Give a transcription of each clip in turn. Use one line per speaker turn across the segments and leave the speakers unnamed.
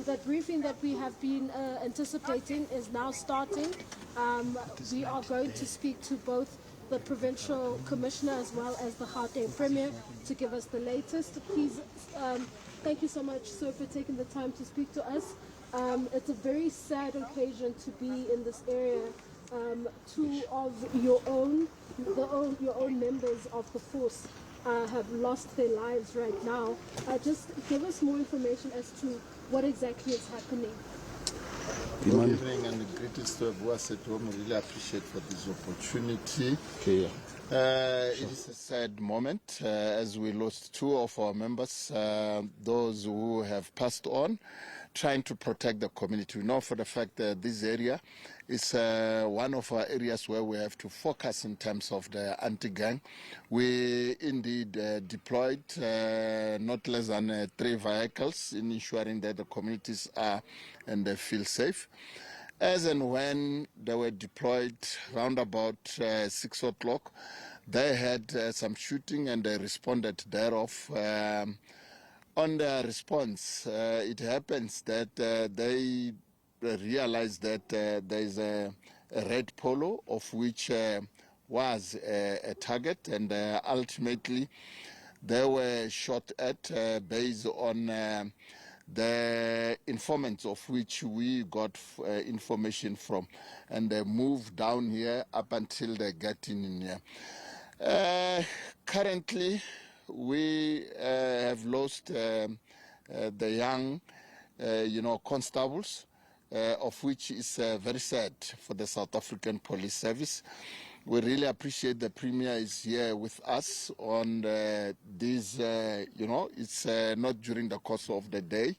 That briefing that we have been anticipating is now starting. We are going to speak to both the Provincial Commissioner as well as the Gauteng Premier to give us the latest. Please, thank you so much, sir, for taking the time to speak to us. It's a very sad occasion to be in this area. Two of your own members of the force have lost their lives right now. Just give us more information as to what exactly is happening.
Good evening and greetings to everyone at home. We really appreciate for this opportunity. It is a sad moment as we lost two of our members, those who have passed on, trying to protect the community. We know for the fact that this area is one of our areas where we have to focus in terms of the anti-gang. We indeed deployed not less than 3 vehicles in ensuring that the communities are and they feel safe. As and when they were deployed round about 6 o'clock, they had some shooting and they responded thereof. On their response, it happens that they realized that there is a red polo of which was a target, and ultimately they were shot at based on the informants of which we got information from, and they moved down here up until they get in here. Currently, we have lost the young, constables, of which is very sad for the South African Police Service. We really appreciate the Premier is here with us on this, it's not during the course of the day.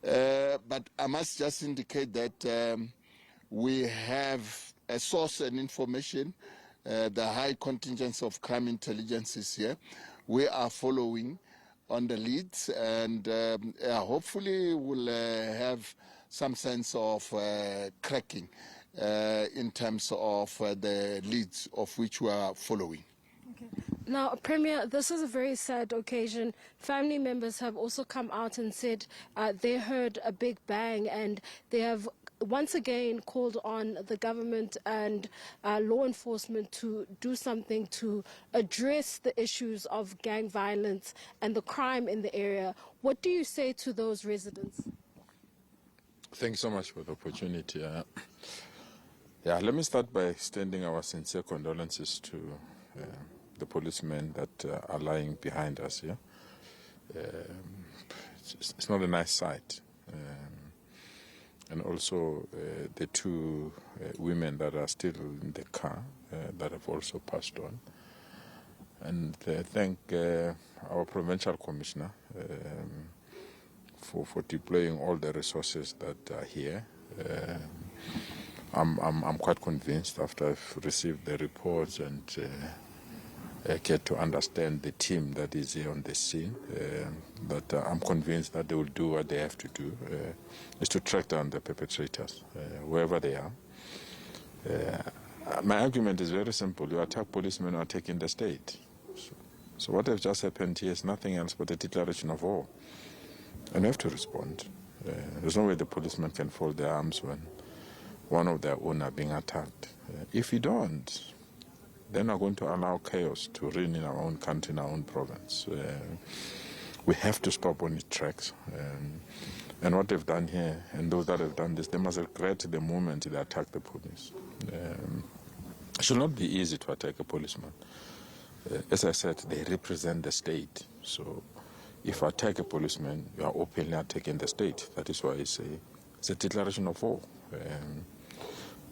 But I must just indicate that we have a source and information. The high contingent of crime intelligence is here. We are following on the leads, and hopefully we'll have some sense of cracking in terms of the leads of which we are following.
Okay. Now, Premier, this is a very sad occasion. Family members have also come out and said they heard a big bang, and they have once again called on the government and law enforcement to do something to address the issues of gang violence and the crime in the area. What do you say to those residents?
Thanks so much for the opportunity. Let me start by extending our sincere condolences to the policemen that are lying behind us here. It's not a nice sight. And also the 2 women that are still in the car that have also passed on. And thank our provincial commissioner for deploying all the resources that are here. I'm quite convinced after I've received the reports and get to understand the team that is here on the scene, that I'm convinced that they will do what they have to do, is to track down the perpetrators, wherever they are. My argument is very simple. You attack policemen, you are attacking the state. So what has just happened here is nothing else but a declaration of war. And we have to respond. There's no way the policemen can fold their arms when one of their own are being attacked. If we don't, then we're going to allow chaos to reign in our own country, in our own province. We have to stop on its tracks. And what they've done here, and those that have done this, they must regret the moment they attack the police. It should not be easy to attack a policeman. As I said, they represent the state. So if you attack a policeman, you are openly attacking the state. That is why it's a declaration of war.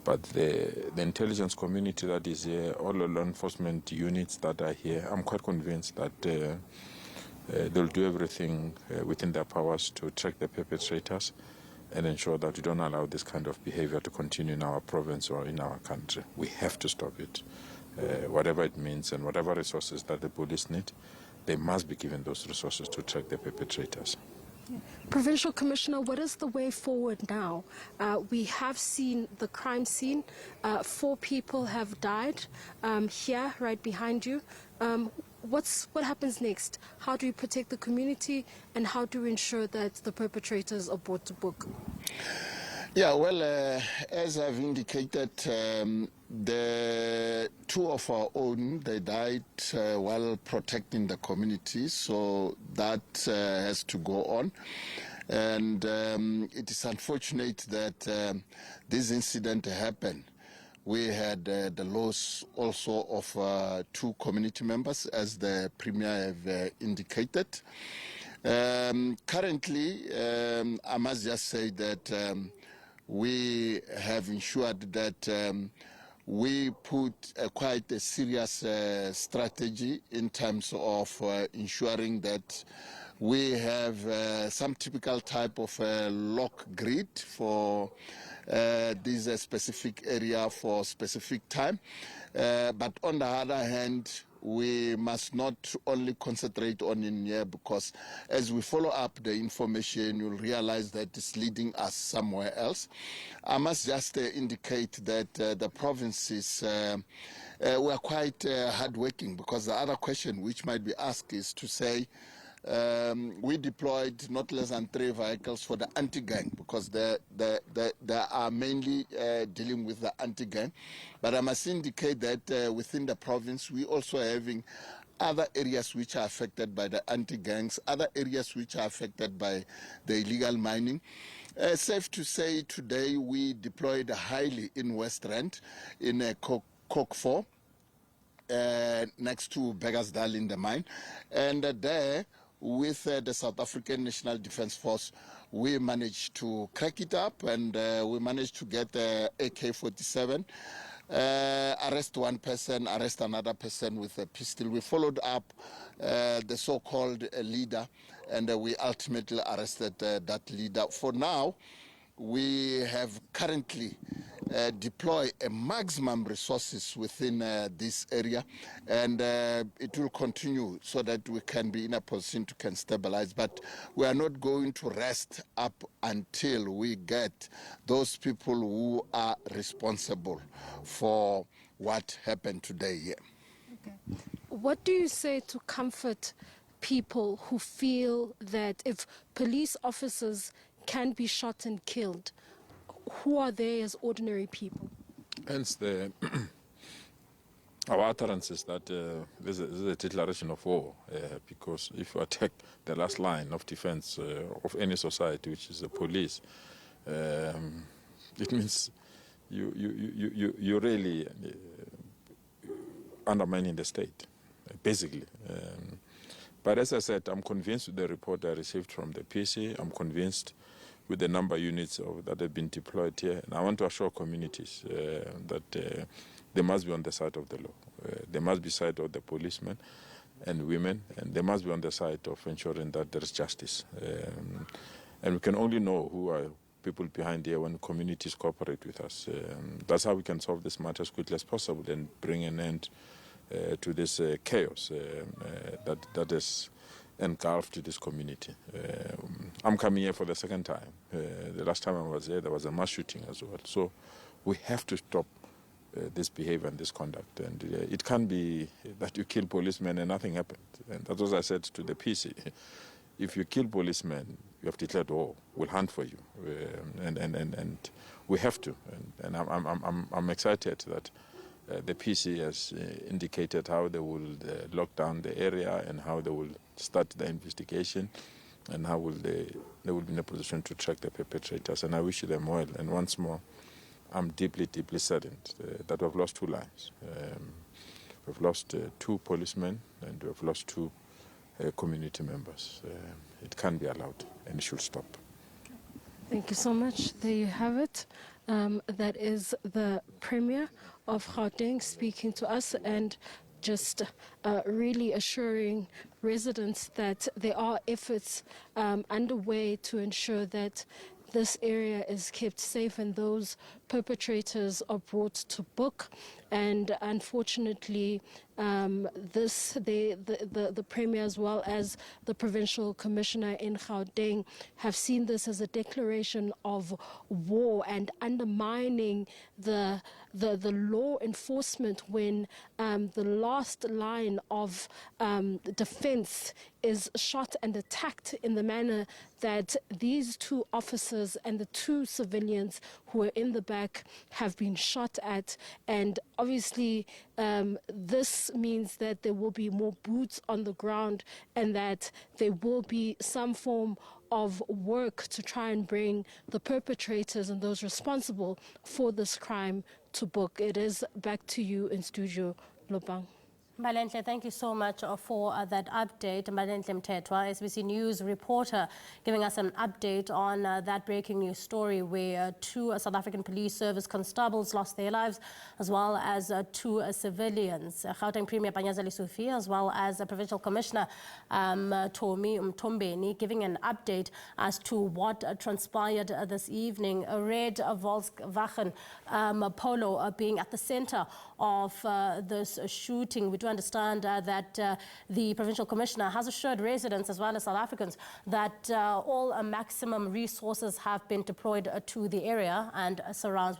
But the intelligence community that is here, all the law enforcement units that are here, I'm quite convinced that they'll do everything within their powers to track the perpetrators and ensure that we don't allow this kind of behavior to continue in our province or in our country. We have to stop it, whatever it means, and whatever resources that the police need, they must be given those resources to track the perpetrators.
Provincial Commissioner, what is the way forward now? We have seen the crime scene. 4 people have died here, right behind you. what happens next? How do we protect the community, and how do we ensure that the perpetrators are brought to book?
Yeah, well, as I've indicated, the two of our own, they died while protecting the community, so that has to go on. And it is unfortunate that this incident happened. We had the loss also of two community members, as the Premier have indicated. Currently, I must just say that we have ensured that we put quite a serious strategy in terms of ensuring that we have some typical type of lock grid for this specific area for specific time. But on the other hand, we must not only concentrate on in here, because as we follow up the information, you'll realize that it's leading us somewhere else. I must just indicate that the provinces were quite hardworking, because the other question which might be asked is to say, we deployed not less than 3 vehicles for the anti-gang, because they are mainly dealing with the anti-gang. But I must indicate that within the province, we also having other areas which are affected by the anti-gangs, other areas which are affected by the illegal mining. Safe to say today we deployed highly in West Rand, in Coke 4, next to Beggersdal in the mine. And there, with the South African National Defence Force, we managed to crack it up, and we managed to get AK-47, arrest one person, arrest another person with a pistol. We followed up the so-called leader, and we ultimately arrested that leader. For now, we have currently deploy a maximum resources within this area, and it will continue so that we can be in a position to can stabilize. But we are not going to rest up until we get those people who are responsible for what happened today here.
Okay. What do you say to comfort people who feel that if police officers can be shot and killed, who are they as ordinary people?
Hence, our utterance is that this is a declaration of war, because if you attack the last line of defense of any society, which is the police, it means you really undermining the state, basically. But as I said, I'm convinced with the report I received from the PC. I'm convinced with the number of units that have been deployed here. And I want to assure communities that they must be on the side of the law. They must be side of the policemen and women, and they must be on the side of ensuring that there is justice. And we can only know who are people behind here when communities cooperate with us. That's how we can solve this matter as quickly as possible and bring an end to this chaos that is engulfed this community. I'm coming here for the second time. The last time I was here, there was a mass shooting as well. So we have to stop this behavior and this conduct. And it can't be that you kill policemen and nothing happened. And that's what I said to the PC. If you kill policemen, you have declared war. We'll hunt for you, and we have to. And I'm excited that the PC has indicated how they will lock down the area and how they will start the investigation, and how will they will be in a position to track the perpetrators. And I wish them well. And once more, I'm deeply, deeply saddened that we've lost 2 lives. We've lost 2 policemen, and we've lost 2 community members. It can't be allowed, and it should stop.
Thank you so much. There you have it. That is the Premier of Gauteng speaking to us, and just really assuring residents that there are efforts underway to ensure that this area is kept safe and those perpetrators are brought to book. And unfortunately, the Premier as well as the Provincial Commissioner in Gauteng have seen this as a declaration of war and undermining the law enforcement when the last line of defense is shot and attacked in the manner that these two officers and the two civilians who are in the back have been shot at. And obviously, this means that there will be more boots on the ground and that there will be some form of work to try and bring the perpetrators and those responsible for this crime to book. It is back to you in studio, Lobang.
Mbalenhle, thank you so much for that update. Mbalenhle Mthethwa, SABC News reporter, giving us an update on that breaking news story where two South African police service constables lost their lives, as well as two civilians. Gauteng Premier Lesufi, as well as Provincial Commissioner Mthombeni, giving an update as to what transpired this evening. A red Volkswagen Polo being at the center of this shooting. We do understand that the Provincial Commissioner has assured residents as well as South Africans that all maximum resources have been deployed to the area and surrounds.